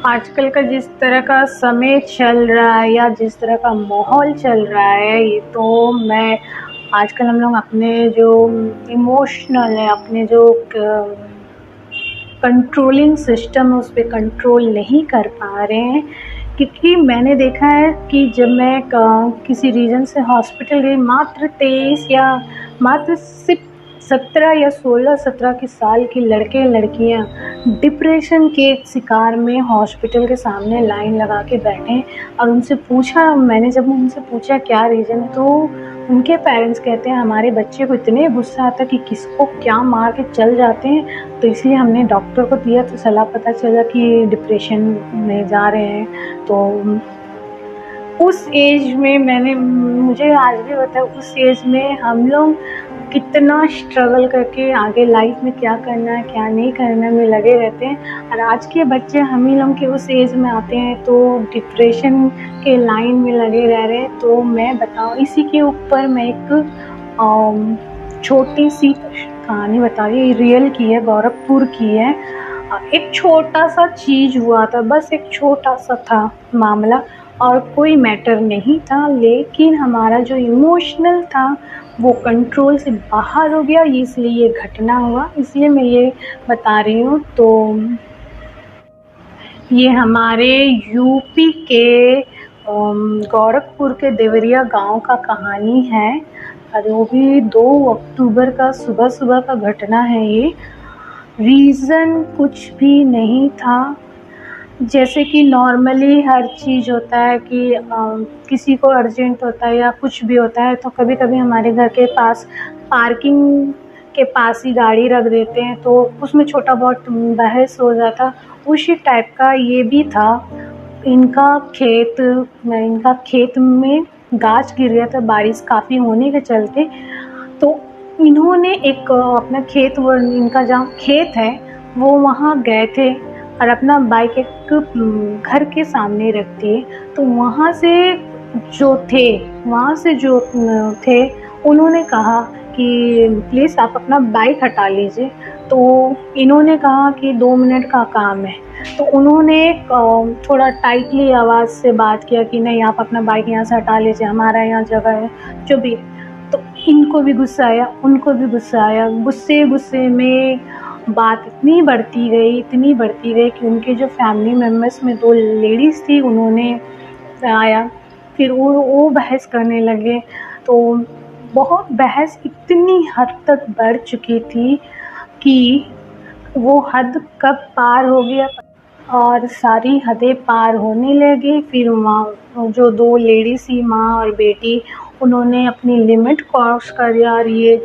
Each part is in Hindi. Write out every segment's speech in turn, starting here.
आजकल का जिस तरह का समय चल रहा है या जिस तरह का माहौल चल रहा है, ये तो मैं आजकल हम लोग अपने जो इमोशनल है, अपने जो कंट्रोलिंग सिस्टम है, उस पे कंट्रोल नहीं कर पा रहे हैं। क्योंकि मैंने देखा है कि जब मैं किसी रीज़न से हॉस्पिटल गई, मात्र 23 या मात्र सिर्फ 17 या 16-17 के साल की लड़के-लड़कियाँ डिप्रेशन के शिकार में हॉस्पिटल के सामने लाइन लगा के बैठे हैं। और मैंने जब उनसे पूछा क्या रीज़न है, तो उनके पेरेंट्स कहते हैं हमारे बच्चे को इतने गुस्सा आता है कि किसको क्या मार के चल जाते हैं, तो इसलिए हमने डॉक्टर को दिया तो सलाह पता चला कि डिप्रेशन में जा रहे हैं। तो उस एज में मुझे आज भी पता है, उस एज में हम लोग कितना स्ट्रगल करके आगे लाइफ में क्या करना है क्या नहीं करना में लगे रहते हैं। और आज के बच्चे हम ही लोग के उस एज में आते हैं तो डिप्रेशन के लाइन में लगे रह रहे हैं। तो मैं बताऊँ, इसी के ऊपर मैं एक छोटी सी कहानी बता रही, रियल की है, गोरखपुर की है। एक छोटा सा चीज़ हुआ था, बस एक छोटा सा था मामला और कोई मैटर नहीं था, लेकिन हमारा जो इमोशनल था वो कंट्रोल से बाहर हो गया, इसलिए ये घटना हुआ, इसलिए मैं ये बता रही हूँ। तो ये हमारे यूपी के गोरखपुर के देवरिया गांव का कहानी है और वो भी 2 अक्टूबर का सुबह का घटना है। ये रीज़न कुछ भी नहीं था, जैसे कि नॉर्मली हर चीज़ होता है कि किसी को अर्जेंट होता है या कुछ भी होता है तो कभी-कभी हमारे घर के पास पार्किंग के पास ही गाड़ी रख देते हैं, तो उसमें छोटा बहुत बहस हो जाता। उसी टाइप का ये भी था। इनका खेत में गाछ गिर गया था बारिश काफ़ी होने के चलते। तो इन्होंने एक अपना इनका जहाँ खेत है वो वहाँ गए थे और अपना बाइक एक घर के सामने रख दिए। तो वहाँ से जो थे उन्होंने कहा कि प्लीज़ आप अपना बाइक हटा लीजिए। तो इन्होंने कहा कि 2 मिनट का काम है। तो उन्होंने थोड़ा टाइटली आवाज़ से बात किया कि नहीं, आप अपना बाइक यहाँ से हटा लीजिए, हमारा यहाँ जगह है, जो भी। तो इनको भी गुस्सा आया, उनको भी गुस्सा आया। गुस्से में बात इतनी बढ़ती गई कि उनके जो फैमिली मेम्बर्स में 2 लेडीज़ थी, उन्होंने आया, फिर वो बहस करने लगे। तो बहुत बहस इतनी हद तक बढ़ चुकी थी कि वो हद कब पार हो गया और सारी हदें पार होने लगी। फिर वहाँ जो 2 लेडीज़ थी, माँ और बेटी, उन्होंने अपनी लिमिट क्रॉस कर दिया और ये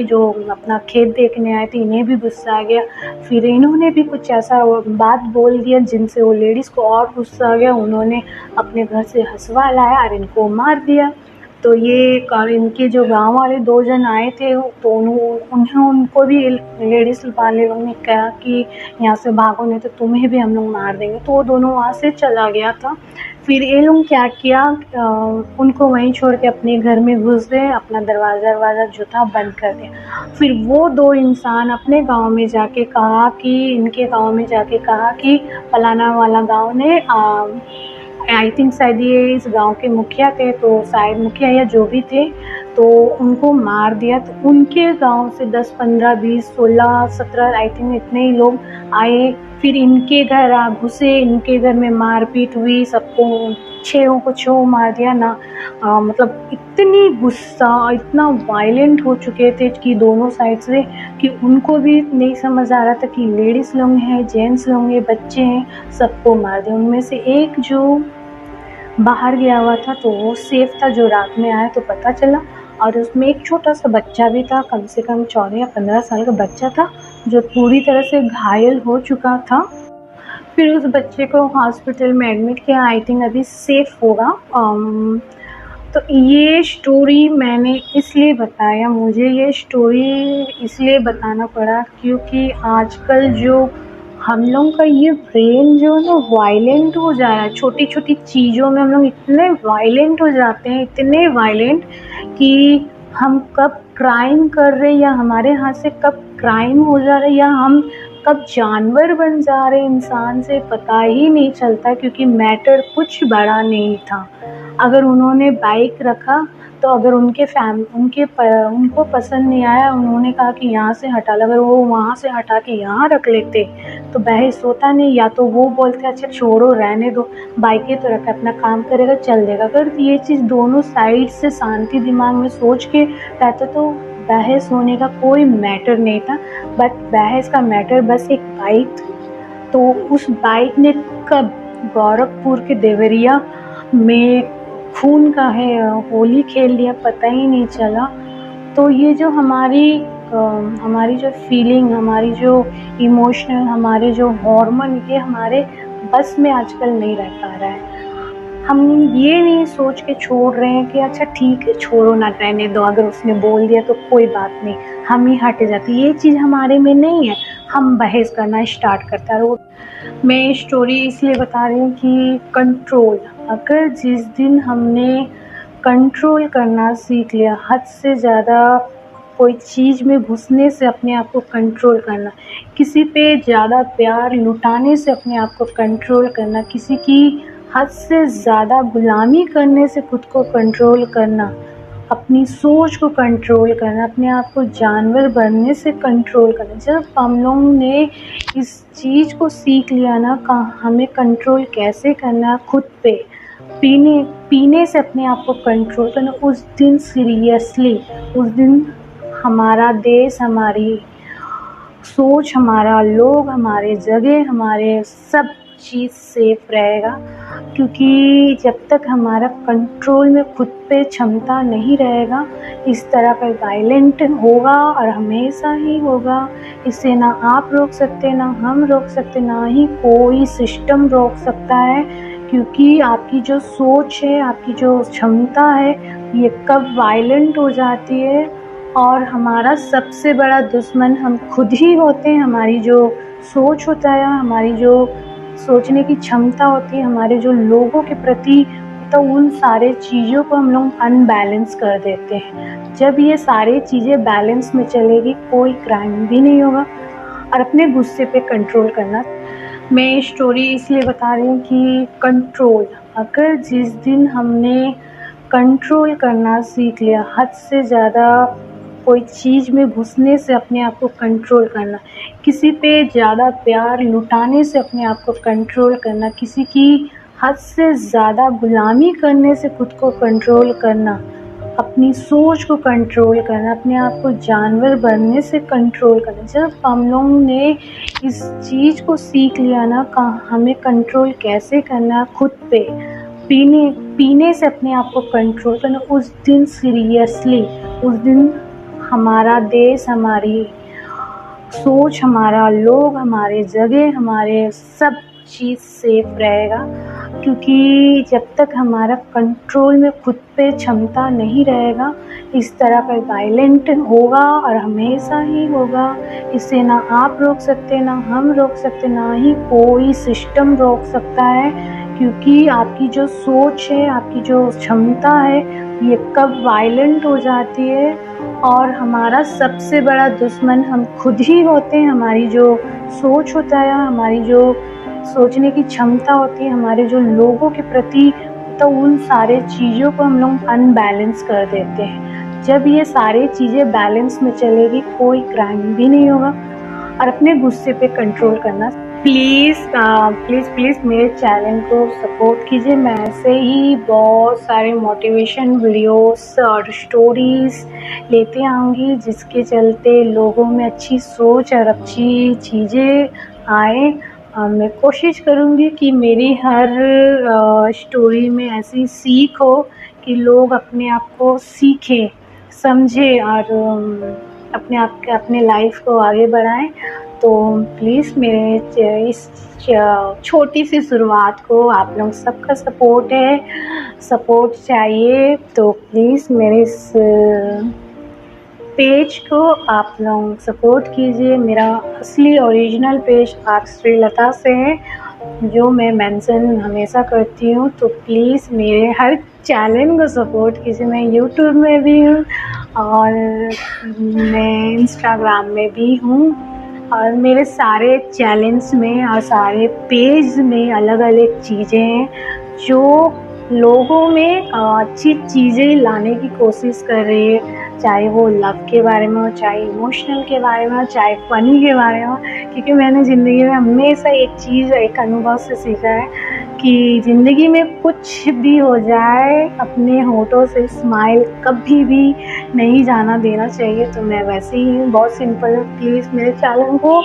जो अपना खेत देखने आए थे, इन्हें भी गुस्सा आ गया। फिर इन्होंने भी कुछ ऐसा बात बोल दिया जिनसे वो लेडीज़ को और गुस्सा आ गया। उन्होंने अपने घर से हंसवा लाया और इनको मार दिया। तो ये और इनके जो गांव वाले 2 जन आए थे तो उनको भी लेडीज़ वाले लोगों ने कहा कि यहाँ से भागो नहीं तो तुम्हें भी हम लोग मार देंगे। तो वो दोनों वहाँ से चला गया था। फिर ये लोग क्या किया, उनको वहीं छोड़ के अपने घर में घुस गए, अपना दरवाज़ा जो था बंद कर दिया। फिर वो 2 इंसान अपने गांव में जाके कहा कि फलाना वाला गांव ने आई थिंक शायद ये इस गांव के मुखिया थे, तो शायद मुखिया या जो भी थे, तो उनको मार दिया। तो उनके गांव से 10, 15, 20, 16, 17 आई थिंक इतने ही लोग आए। फिर इनके घर घुसे, इनके घर में मारपीट हुई, सबको 6 को 6 मार दिया ना। मतलब इतनी गुस्सा, इतना वायलेंट हो चुके थे कि दोनों साइड से कि उनको भी नहीं समझ आ रहा था कि लेडीज़ लोग हैं, जेंट्स लोग हैं, बच्चे हैं, सबको मार दिया। उनमें से एक जो बाहर गया हुआ था तो वो सेफ था, जो रात में आया तो पता चला। और उसमें एक छोटा सा बच्चा भी था, कम से कम 14 या 15 साल का बच्चा था, जो पूरी तरह से घायल हो चुका था। फिर उस बच्चे को हॉस्पिटल में एडमिट किया, आई थिंक अभी सेफ होगा। तो ये स्टोरी मैंने इसलिए बताया, मुझे ये स्टोरी इसलिए बताना पड़ा क्योंकि आजकल जो हम लोग का ये ब्रेन जो है ना वायलेंट हो जा रहा है। छोटी छोटी चीज़ों में हम लोग इतने वायलेंट हो जाते हैं, इतने वायलेंट कि हम कब क्राइम कर रहे हैं या हमारे हाथ से कब क्राइम हो जा रहा है या हम कब जानवर बन जा रहे इंसान से पता ही नहीं चलता, क्योंकि मैटर कुछ बड़ा नहीं था। अगर उन्होंने बाइक रखा तो अगर उनको पसंद नहीं आया, उन्होंने कहा कि यहाँ से हटा लो, अगर वो वहाँ से हटा के यहाँ रख लेते तो बहस होता नहीं। या तो वो बोलते अच्छा छोड़ो रहने दो, बाइकें तो रखा अपना काम करेगा चल देगा। अगर ये चीज़ दोनों साइड से शांति दिमाग में सोच के रहते तो बहस होने का कोई मैटर नहीं था। बट बहस का मैटर बस एक बाइक थी। तो उस बाइक ने कब गोरखपुर के देवरिया में खून का है होली खेल लिया, पता ही नहीं चला। तो ये जो हमारी जो फीलिंग, हमारी जो इमोशनल, हमारे जो हार्मोन, ये हमारे बस में आजकल नहीं रह पा रहा है। हम ये नहीं सोच के छोड़ रहे हैं कि अच्छा ठीक है छोड़ो ना रहने दो, अगर उसने बोल दिया तो कोई बात नहीं, हम ही हट जाते। ये चीज़ हमारे में नहीं है, हम बहस करना स्टार्ट करता है। मैं स्टोरी इसलिए बता रही हूँ कि कंट्रोल, अगर जिस दिन हमने कंट्रोल करना सीख लिया, हद से ज़्यादा कोई चीज़ में घुसने से अपने आप को कंट्रोल करना, किसी पे ज़्यादा प्यार लुटाने से अपने आप को कंट्रोल करना, किसी की हद से ज़्यादा गुलामी करने से खुद को कंट्रोल करना, अपनी सोच को कंट्रोल करना, अपने आप को जानवर बनने से कंट्रोल करना। जब हम लोगों ने इस चीज़ को सीख लिया ना, हमें कंट्रोल कैसे करना खुद पे, पीने से अपने आप को कंट्रोल करना, उस दिन सीरियसली, उस दिन हमारा देश, हमारी सोच, हमारा लोग, हमारे जगह, हमारे सब चीज़ सेफ रहेगा। क्योंकि जब तक हमारा कंट्रोल में खुद पे क्षमता नहीं रहेगा, इस तरह का वायलेंट होगा और हमेशा ही होगा। इसे ना आप रोक सकते, ना हम रोक सकते, ना ही कोई सिस्टम रोक सकता है। क्योंकि आपकी जो सोच है, आपकी जो क्षमता है, ये कब वायलेंट हो जाती है और हमारा सबसे बड़ा दुश्मन हम खुद ही होते हैं। हमारी जो सोच होता है, हमारी जो सोचने की क्षमता होती है, हमारे जो लोगों के प्रति, तो उन सारे चीज़ों को हम लोग अनबैलेंस कर देते हैं। जब ये सारी चीज़ें बैलेंस में चलेगी, कोई क्राइम भी नहीं होगा। और अपने गुस्से पे कंट्रोल करना, मैं स्टोरी इसलिए बता रही हूँ कि कंट्रोल, अगर जिस दिन हमने कंट्रोल करना सीख लिया, हद से ज़्यादा कोई चीज़ में घुसने से अपने आप को कंट्रोल करना, किसी पे ज़्यादा प्यार लुटाने से अपने आप को कंट्रोल करना, किसी की हद से ज़्यादा गुलामी करने से खुद को कंट्रोल करना, अपनी सोच को कंट्रोल करना, अपने आप को जानवर बनने से कंट्रोल करना। जब हम लोगों ने इस चीज़ को सीख लिया ना, हमें कंट्रोल कैसे करना खुद पे, पीने से अपने आप को कंट्रोल करना, उस दिन सीरियसली, उस दिन हमारा देश, हमारी सोच, हमारा लोग, हमारे जगह, हमारे सब चीज़ सेफ रहेगा। क्योंकि जब तक हमारा कंट्रोल में खुद पे क्षमता नहीं रहेगा, इस तरह का वायलेंट होगा और हमेशा ही होगा। इसे ना आप रोक सकते, ना हम रोक सकते, ना ही कोई सिस्टम रोक सकता है। क्योंकि आपकी जो सोच है, आपकी जो क्षमता है, ये कब वायलेंट हो जाती है और हमारा सबसे बड़ा दुश्मन हम खुद ही होते हैं। हमारी जो सोच होता है, हमारी जो सोचने की क्षमता होती है, हमारे जो लोगों के प्रति, तो उन सारे चीज़ों को हम लोग अनबैलेंस कर देते हैं। जब ये सारी चीज़ें बैलेंस में चलेगी, कोई क्राइम भी नहीं होगा। और अपने गुस्से पे कंट्रोल करना, प्लीज़ मेरे चैनल को सपोर्ट कीजिए। मैं ऐसे ही बहुत सारे मोटिवेशन वीडियोस और स्टोरीज़ लेते आऊँगी, जिसके चलते लोगों में अच्छी सोच और अच्छी चीज़ें आए। मैं कोशिश करूँगी कि मेरी हर स्टोरी में ऐसी सीख हो कि लोग अपने आप को सीखें, समझें और अपने लाइफ को आगे बढ़ाएं। तो प्लीज़ मेरे इस छोटी सी शुरुआत को आप लोग सबका सपोर्ट चाहिए। तो प्लीज़ मेरे इस पेज को आप लोग सपोर्ट कीजिए। मेरा असली ओरिजिनल पेज श्रीलता से है, जो मैं मेंशन हमेशा करती हूँ। तो प्लीज़ मेरे हर चैनल को सपोर्ट कीजिए। मैं यूट्यूब में भी हूँ और मैं इंस्टाग्राम में भी हूँ। और मेरे सारे चैलेंज में और सारे पेज में अलग अलग चीज़ें हैं जो लोगों में अच्छी चीज़ें लाने की कोशिश कर रही है, चाहे वो लव के बारे में हो, चाहे इमोशनल के बारे में हो, चाहे फ़नी के बारे में हो। क्योंकि मैंने ज़िंदगी में हमेशा एक चीज़, एक अनुभव से सीखा है कि ज़िंदगी में कुछ भी हो जाए, अपने होठों से स्माइल कभी भी नहीं जाना देना चाहिए। तो मैं वैसे ही हूँ, बहुत सिंपल हूँ। प्लीज़ मेरे चैनल को